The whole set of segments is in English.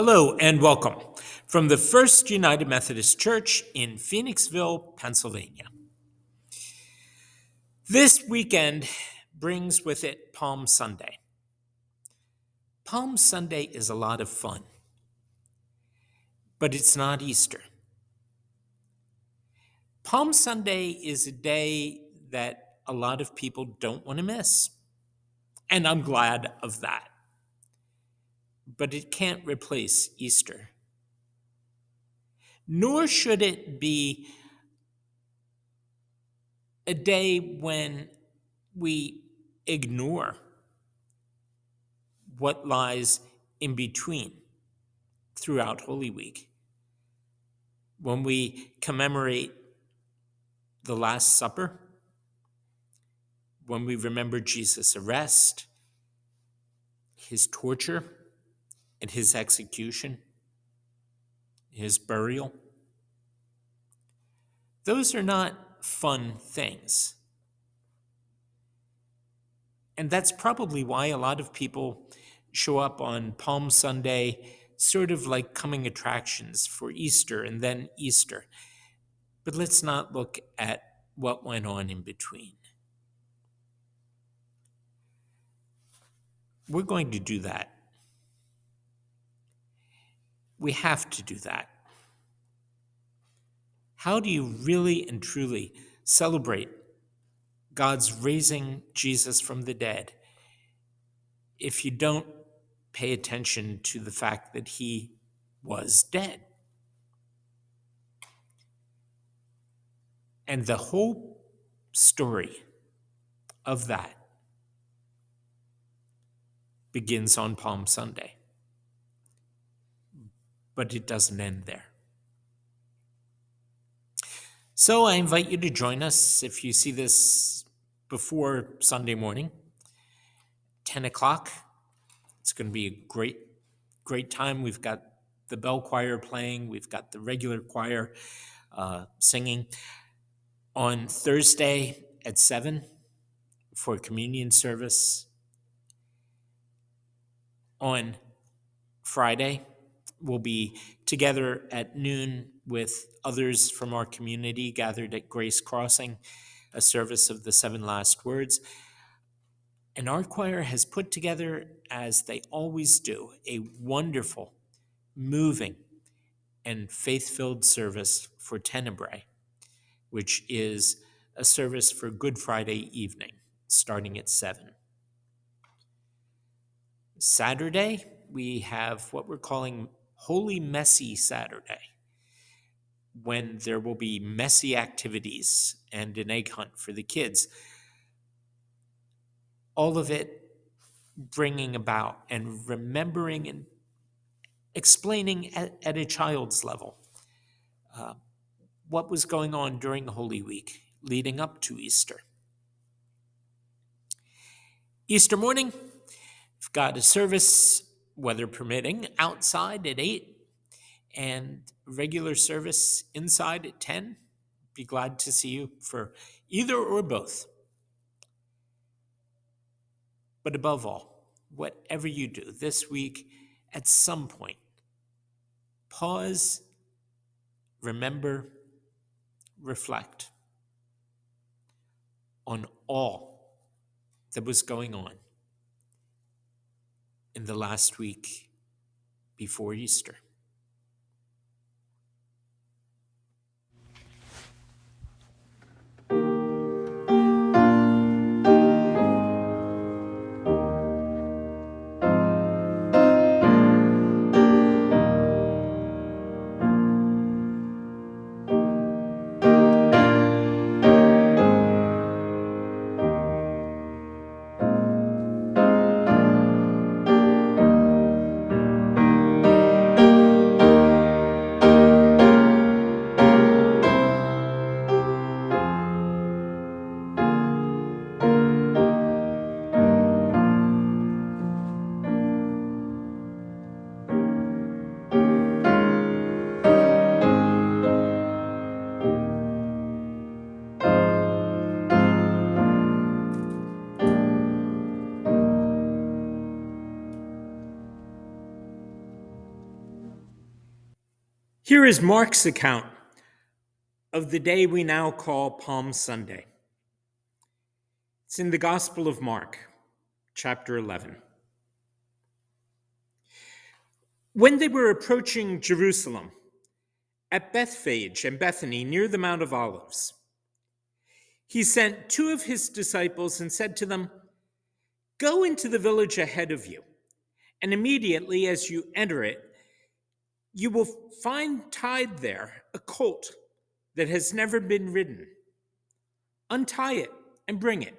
Hello and welcome from the First United Methodist Church in Phoenixville, Pennsylvania. This weekend brings with it Palm Sunday. Palm Sunday is a lot of fun, but it's not Easter. Palm Sunday is a day that a lot of people don't want to miss, and I'm glad of that. But it can't replace Easter. Nor should it be a day when we ignore what lies in between throughout Holy Week. When we commemorate the Last Supper, when we remember Jesus' arrest, his torture, and his execution, his burial, those are not fun things. And that's probably why a lot of people show up on Palm Sunday, sort of like coming attractions for Easter and then Easter. But let's not look at what went on in between. We're going to do that. We have to do that. How do you really and truly celebrate God's raising Jesus from the dead if you don't pay attention to the fact that he was dead? And the whole story of that begins on Palm Sunday. But it doesn't end there. So I invite you to join us if you see this before Sunday morning, 10 o'clock. It's going to be a great time. We've got the bell choir playing. We've got the regular choir singing. On Thursday at 7 for communion service. On Friday, we'll be together at noon with others from our community gathered at Grace Crossing, a service of the seven last words. And our choir has put together, as they always do, a wonderful, moving, and faith-filled service for Tenebrae, which is a service for Good Friday evening, starting at 7. Saturday, we have what we're calling Holy Messy Saturday, when there will be messy activities and an egg hunt for the kids. All of it bringing about and remembering and explaining at a child's level what was going on during Holy Week leading up to Easter. Easter morning, we've got a service, weather permitting, outside at 8 and regular service inside at 10. Be glad to see you for either or both. But above all, whatever you do this week, at some point, pause, remember, reflect on all that was going on in the last week before Easter. Here is Mark's account of the day we now call Palm Sunday. It's in the Gospel of Mark, chapter 11. When they were approaching Jerusalem, at Bethphage and Bethany near the Mount of Olives, he sent two of his disciples and said to them, "Go into the village ahead of you, and immediately as you enter it, you will find tied there a colt that has never been ridden. Untie it and bring it.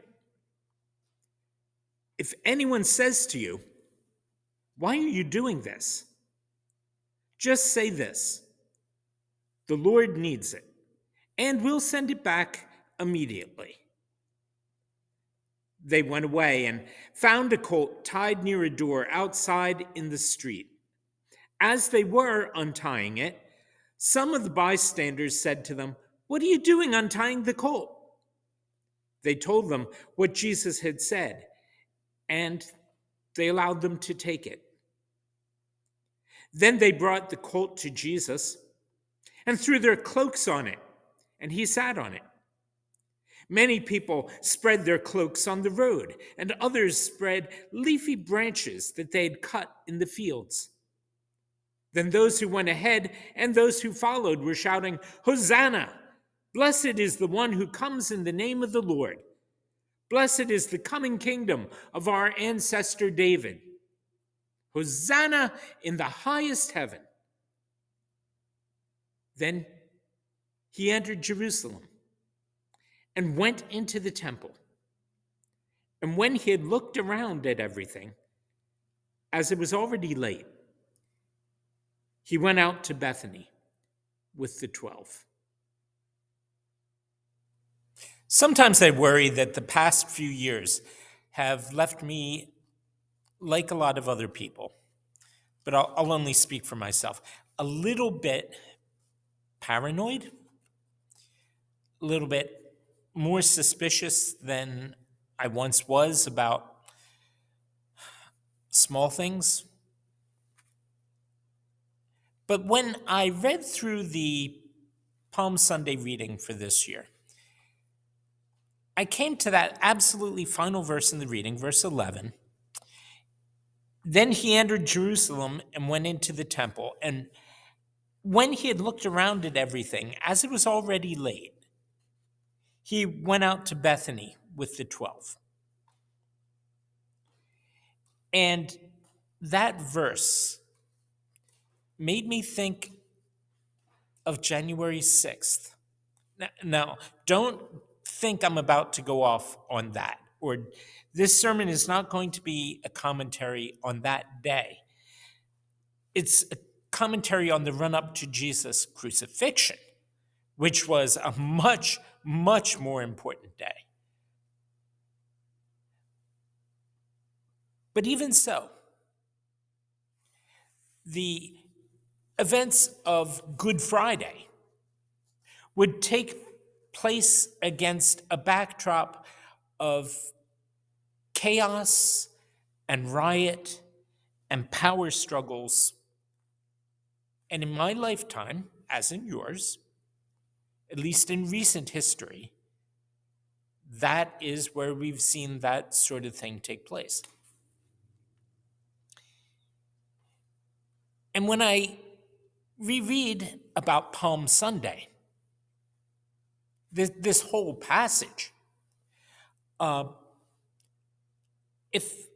If anyone says to you, 'Why are you doing this?' just say this, 'The Lord needs it, and we'll send it back immediately.'" They went away and found a colt tied near a door outside in the street. As they were untying it, some of the bystanders said to them, "What are you doing untying the colt?" They told them what Jesus had said, and they allowed them to take it. Then they brought the colt to Jesus and threw their cloaks on it, and he sat on it. Many people spread their cloaks on the road, and others spread leafy branches that they had cut in the fields. Then those who went ahead and those who followed were shouting, "Hosanna! Blessed is the one who comes in the name of the Lord. Blessed is the coming kingdom of our ancestor David. Hosanna in the highest heaven." Then he entered Jerusalem and went into the temple. And when he had looked around at everything, as it was already late, he went out to Bethany with the 12. Sometimes I worry that the past few years have left me like a lot of other people, but I'll only speak for myself. A little bit paranoid, a little bit more suspicious than I once was about small things. But when I read through the Palm Sunday reading for this year, I came to that absolutely final verse in the reading, verse 11. Then he entered Jerusalem and went into the temple. And when he had looked around at everything, as it was already late, he went out to Bethany with the 12. And that verse made me think of January 6th. Now, don't think I'm about to go off on that, or this sermon is not going to be a commentary on that day. It's a commentary on the run-up to Jesus' crucifixion, which was a much, much more important day. But even so, the events of Good Friday would take place against a backdrop of chaos and riot and power struggles. And in my lifetime, as in yours, at least in recent history, that is where we've seen that sort of thing take place. And when I reread about Palm Sunday, this whole passage, if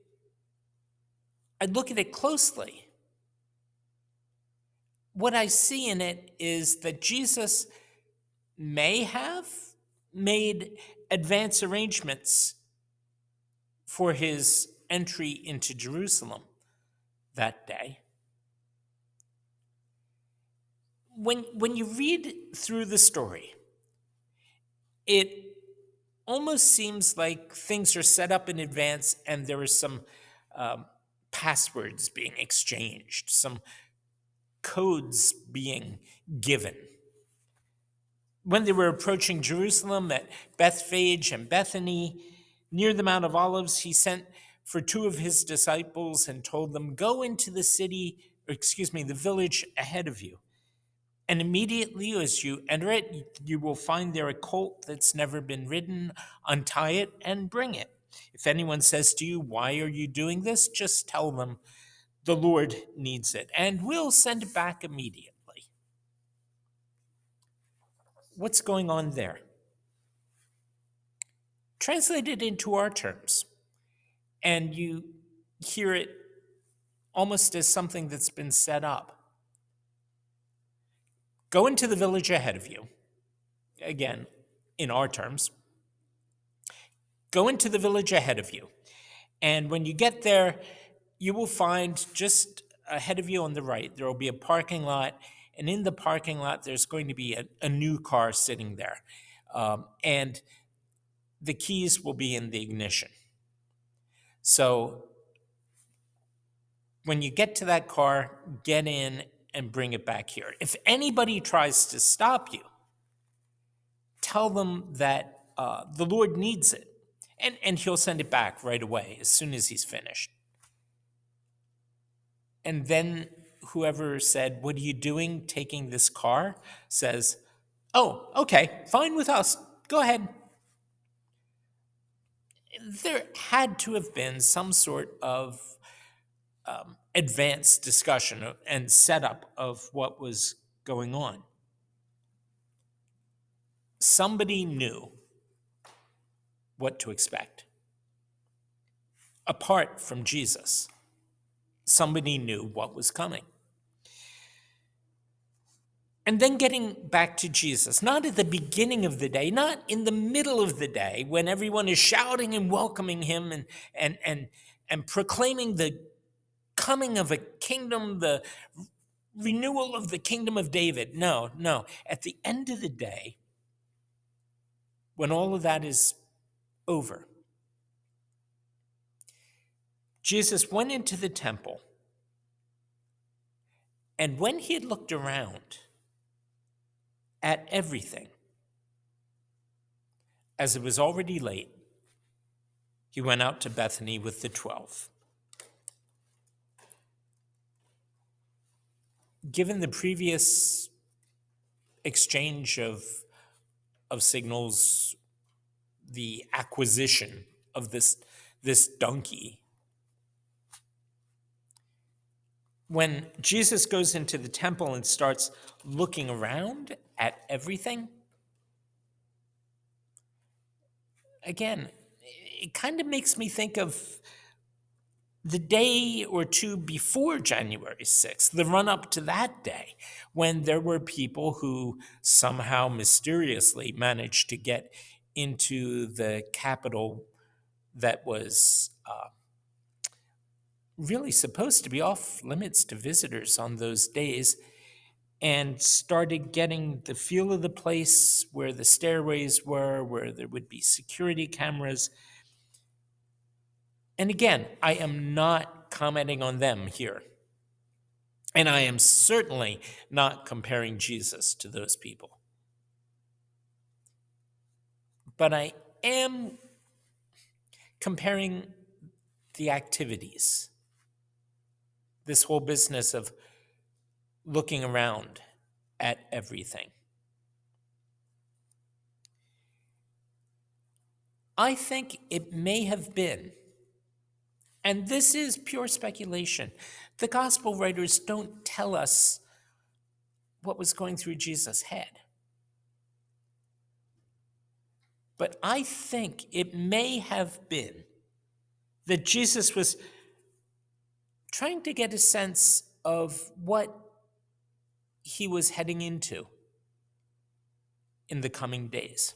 I look at it closely, what I see in it is that Jesus may have made advance arrangements for his entry into Jerusalem that day. When you read through the story, it almost seems like things are set up in advance and there are some passwords being exchanged, some codes being given. When they were approaching Jerusalem at Bethphage and Bethany, near the Mount of Olives, he sent for two of his disciples and told them, "Go into the village ahead of you. And immediately as you enter it, you will find there a colt that's never been ridden. Untie it and bring it. If anyone says to you, "Why are you doing this?" just tell them, "The Lord needs it," and we'll send it back immediately. What's going on there? Translate it into our terms, and you hear it almost as something that's been set up. Go into the village ahead of you. Again, in our terms, go into the village ahead of you. And when you get there, you will find just ahead of you on the right, there will be a parking lot. And in the parking lot, there's going to be a new car sitting there. And the keys will be in the ignition. So when you get to that car, get in and bring it back here. If anybody tries to stop you, tell them that the Lord needs it, and he'll send it back right away as soon as he's finished. And then whoever said, "What are you doing taking this car?" says, "Oh, okay, fine with us. Go ahead." There had to have been some sort of advanced discussion and setup of what was going on. Somebody knew what to expect. Apart from Jesus, somebody knew what was coming. And then getting back to Jesus, not at the beginning of the day, not in the middle of the day when everyone is shouting and welcoming him and proclaiming the coming of a kingdom, the renewal of the kingdom of David. No, no. At the end of the day, when all of that is over, Jesus went into the temple, and when he had looked around at everything, as it was already late, he went out to Bethany with the 12. Given the previous exchange of signals, the acquisition of this donkey, when Jesus goes into the temple and starts looking around at everything, again, it kind of makes me think of the day or two before January 6th, the run up to that day, when there were people who somehow mysteriously managed to get into the Capitol that was really supposed to be off limits to visitors on those days, and started getting the feel of the place, where the stairways were, where there would be security cameras. And again, I am not commenting on them here. And I am certainly not comparing Jesus to those people. But I am comparing the activities, this whole business of looking around at everything. I think it may have been, and this is pure speculation, the gospel writers don't tell us what was going through Jesus' head. But I think it may have been that Jesus was trying to get a sense of what he was heading into in the coming days.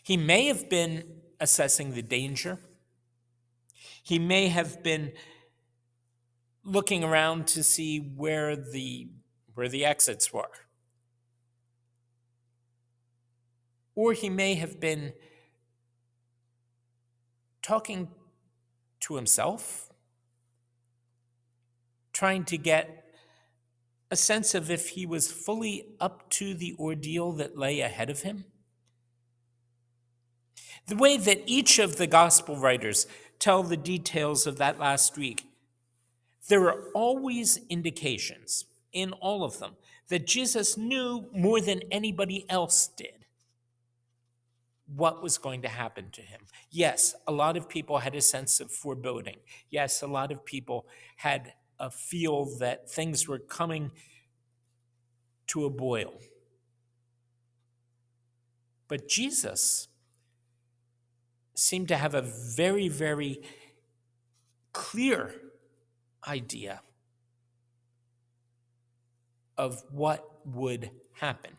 He may have been assessing the danger. He may have been looking around to see where the exits were. Or he may have been talking to himself, trying to get a sense of if he was fully up to the ordeal that lay ahead of him. The way that each of the gospel writers tell the details of that last week, there are always indications in all of them that Jesus knew more than anybody else did what was going to happen to him. Yes, a lot of people had a sense of foreboding. Yes, a lot of people had a feel that things were coming to a boil. But Jesus seemed to have a very, very clear idea of what would happen.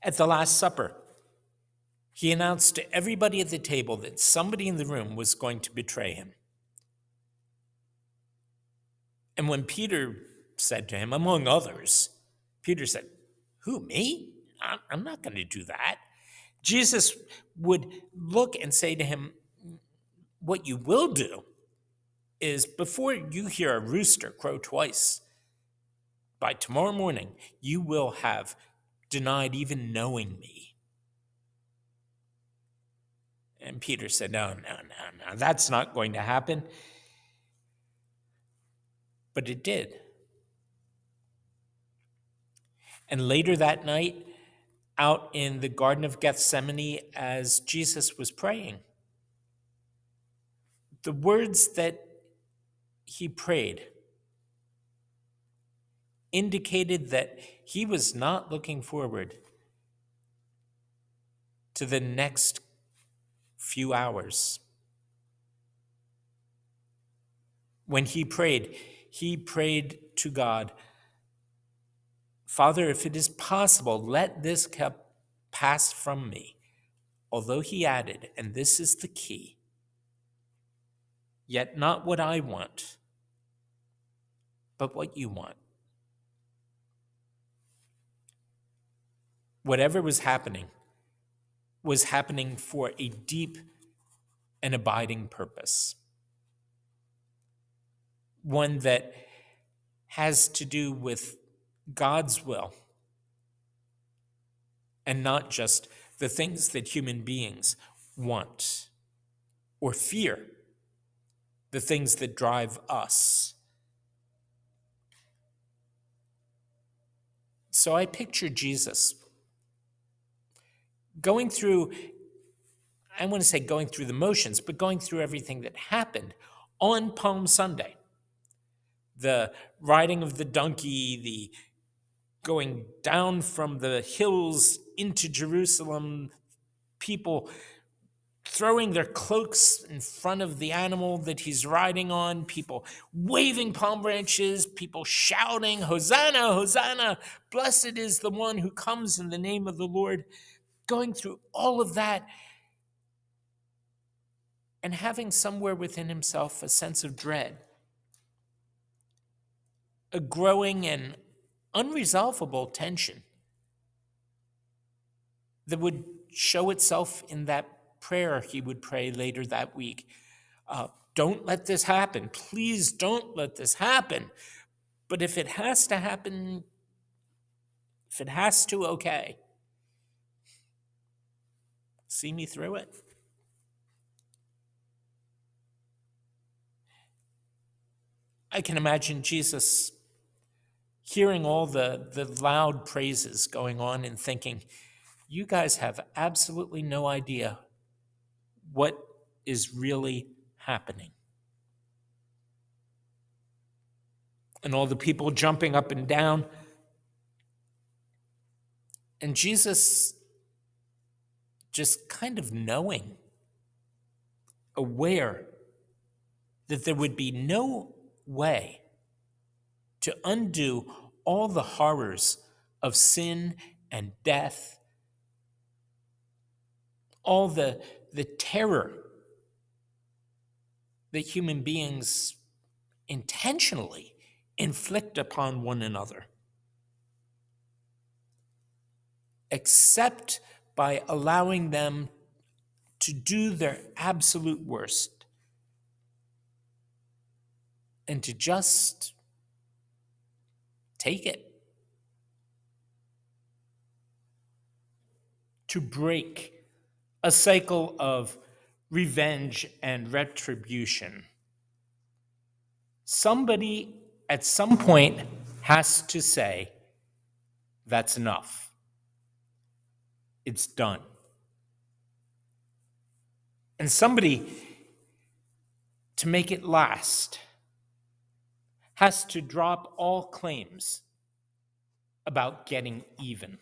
At the Last Supper, he announced to everybody at the table that somebody in the room was going to betray him. And when Peter said to him, among others, Peter said, "Who, me? I'm not going to do that." Jesus would look and say to him, "What you will do is before you hear a rooster crow twice, by tomorrow morning, you will have denied even knowing me." And Peter said, no, that's not going to happen. But it did. And later that night, out in the Garden of Gethsemane, as Jesus was praying, the words that he prayed indicated that he was not looking forward to the next few hours. When he prayed to God, "Father, if it is possible, let this cup pass from me." Although he added, and this is the key, "Yet not what I want, but what you want." Whatever was happening for a deep and abiding purpose. One that has to do with God's will and not just the things that human beings want or fear, the things that drive us. So I picture Jesus going through, I want to say going through the motions, but going through everything that happened on Palm Sunday. The riding of the donkey, the going down from the hills into Jerusalem, people throwing their cloaks in front of the animal that he's riding on, people waving palm branches, people shouting, "Hosanna, Hosanna, blessed is the one who comes in the name of the Lord." Going through all of that and having somewhere within himself a sense of dread, a growing and unresolvable tension that would show itself in that prayer he would pray later that week. Don't let this happen. Please don't let this happen. But if it has to happen, if it has to, okay. See me through it. I can imagine Jesus hearing all the loud praises going on and thinking, you guys have absolutely no idea what is really happening. And all the people jumping up and down. And Jesus just kind of knowing, aware that there would be no way to undo all the horrors of sin and death, all the terror that human beings intentionally inflict upon one another, except by allowing them to do their absolute worst and to just take it, to break a cycle of revenge and retribution. Somebody at some point has to say, that's enough. It's done. And somebody, to make it last, has to drop all claims about getting even.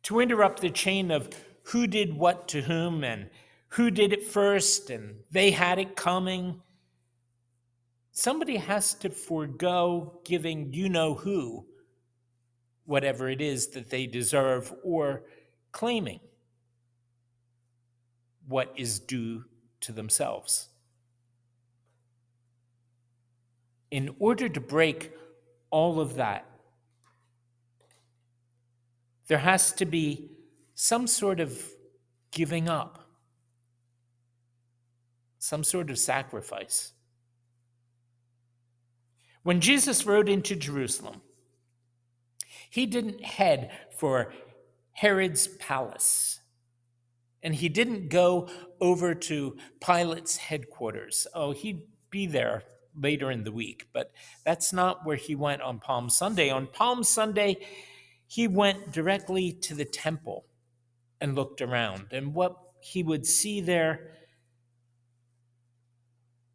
To interrupt the chain of who did what to whom and who did it first and they had it coming, somebody has to forego giving you know who whatever it is that they deserve or claiming what is due to themselves. In order to break all of that, there has to be some sort of giving up, some sort of sacrifice. When Jesus rode into Jerusalem, he didn't head for Herod's palace, and he didn't go over to Pilate's headquarters. Oh, he'd be there later in the week, but that's not where he went on Palm Sunday. On Palm Sunday, he went directly to the temple and looked around, and what he would see there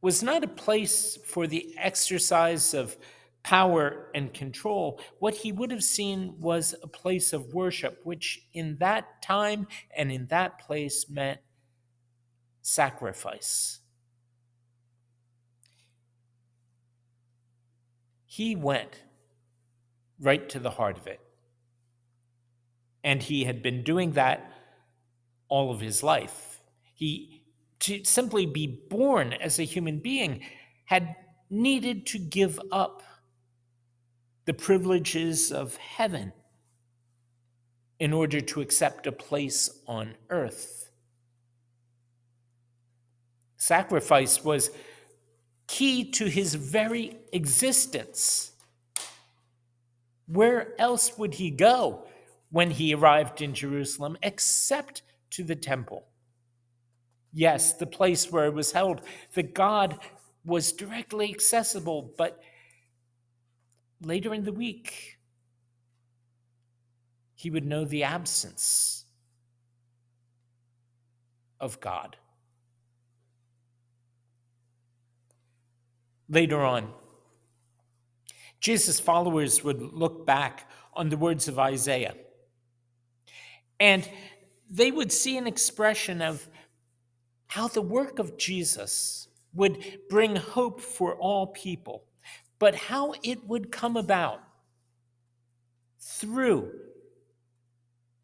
was not a place for the exercise of power and control. What he would have seen was a place of worship, which in that time and in that place meant sacrifice. He went right to the heart of it. And he had been doing that all of his life. To simply be born as a human being, had needed to give up the privileges of heaven in order to accept a place on earth. Sacrifice was key to his very existence. Where else would he go when he arrived in Jerusalem except to the temple? Yes, the place where it was held, the God was directly accessible, but later in the week, he would know the absence of God. Later on, Jesus' followers would look back on the words of Isaiah, and they would see an expression of how the work of Jesus would bring hope for all people, but how it would come about through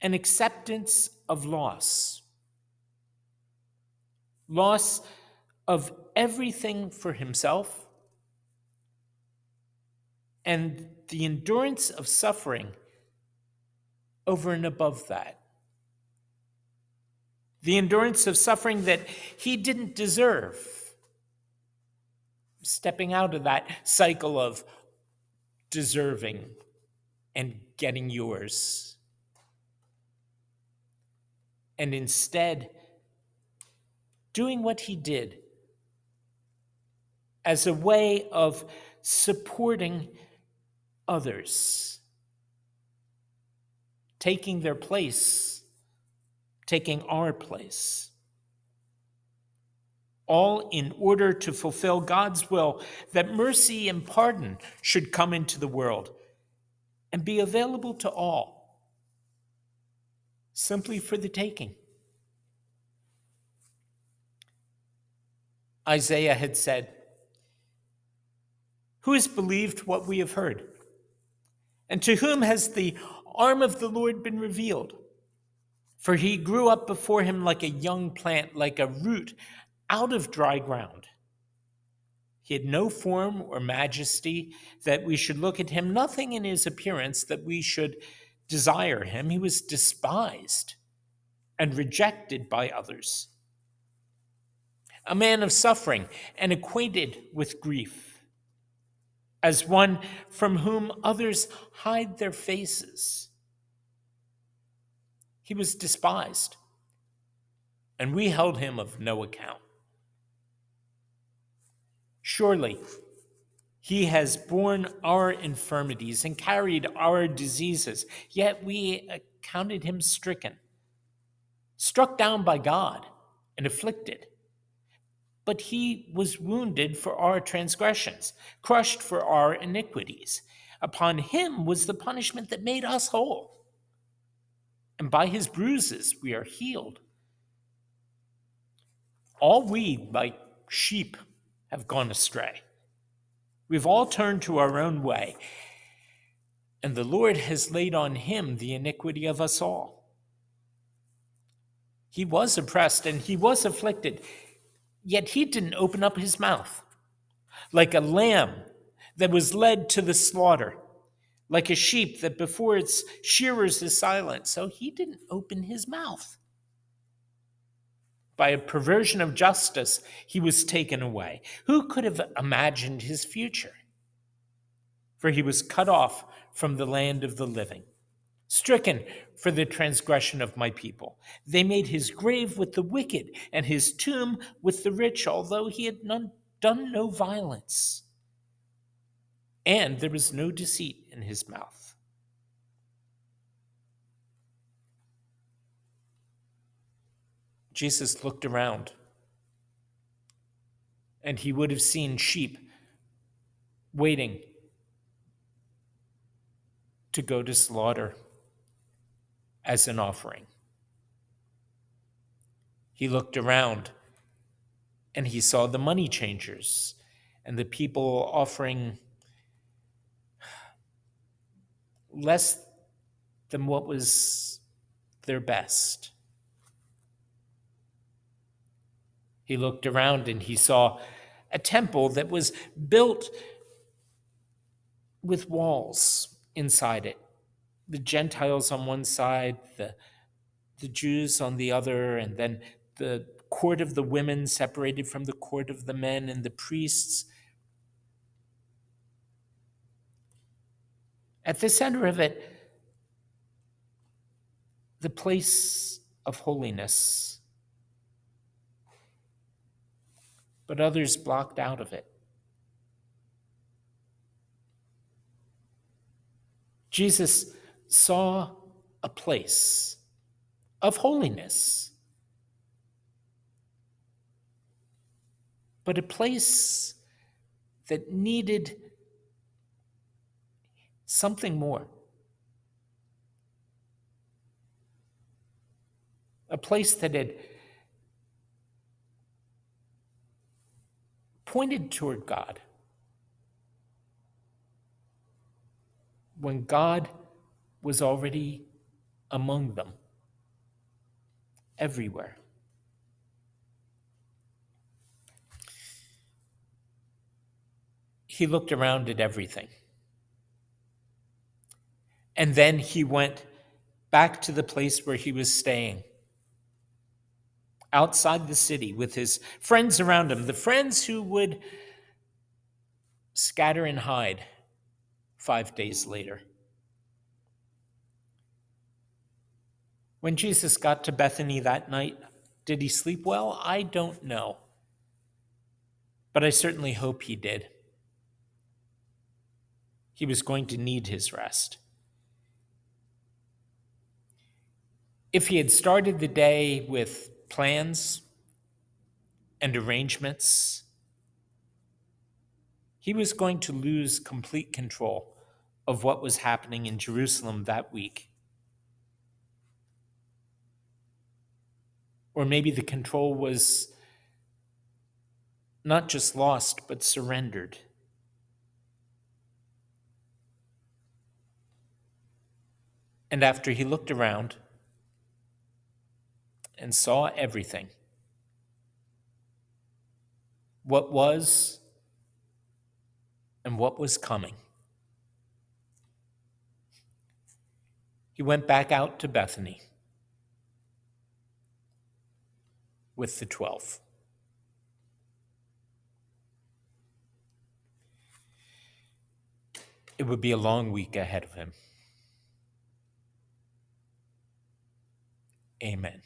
an acceptance of loss of everything for himself, and the endurance of suffering over and above that. The endurance of suffering that he didn't deserve, stepping out of that cycle of deserving and getting yours, and instead doing what he did as a way of supporting others, taking their place, taking our place, all in order to fulfill God's will that mercy and pardon should come into the world and be available to all, simply for the taking. Isaiah had said, "Who has believed what we have heard? And to whom has the arm of the Lord been revealed? For he grew up before him like a young plant, like a root out of dry ground. He had no form or majesty that we should look at him, nothing in his appearance that we should desire him. He was despised and rejected by others, a man of suffering and acquainted with grief, as one from whom others hide their faces. He was despised, and we held him of no account." Surely, He has borne our infirmities and carried our diseases, yet we accounted him stricken, struck down by God, and afflicted. But he was wounded for our transgressions, crushed for our iniquities. Upon him was the punishment that made us whole, and by his bruises we are healed. All we, like sheep, have gone astray. We've all turned to our own way, and the Lord has laid on him the iniquity of us all. He was oppressed and he was afflicted, yet he didn't open up his mouth. Like a lamb that was led to the slaughter, like a sheep that before its shearers is silent, so he didn't open his mouth. By a perversion of justice, he was taken away. Who could have imagined his future? For he was cut off from the land of the living, stricken for the transgression of my people. They made his grave with the wicked and his tomb with the rich, although he had done no violence. And there was no deceit in his mouth. Jesus looked around, and he would have seen sheep waiting to go to slaughter as an offering. He looked around, and he saw the money changers and the people offering less than what was their best. He looked around and he saw a temple that was built with walls inside it. The Gentiles on one side, the Jews on the other, and then the court of the women separated from the court of the men, and the priests. At the center of it, the place of holiness, but others blocked out of it. Jesus saw a place of holiness, but a place that needed something more. A place that had pointed toward God, when God was already among them, everywhere. He looked around at everything. And then he went back to the place where he was staying, outside the city, with his friends around him, the friends who would scatter and hide 5 days later. When Jesus got to Bethany that night, did he sleep well? I don't know. But I certainly hope he did. He was going to need his rest. If he had started the day with plans and arrangements, he was going to lose complete control of what was happening in Jerusalem that week. Or maybe the control was not just lost, but surrendered. And after he looked around and saw everything, what was and what was coming, he went back out to Bethany with the 12. It would be a long week ahead of him. Amen.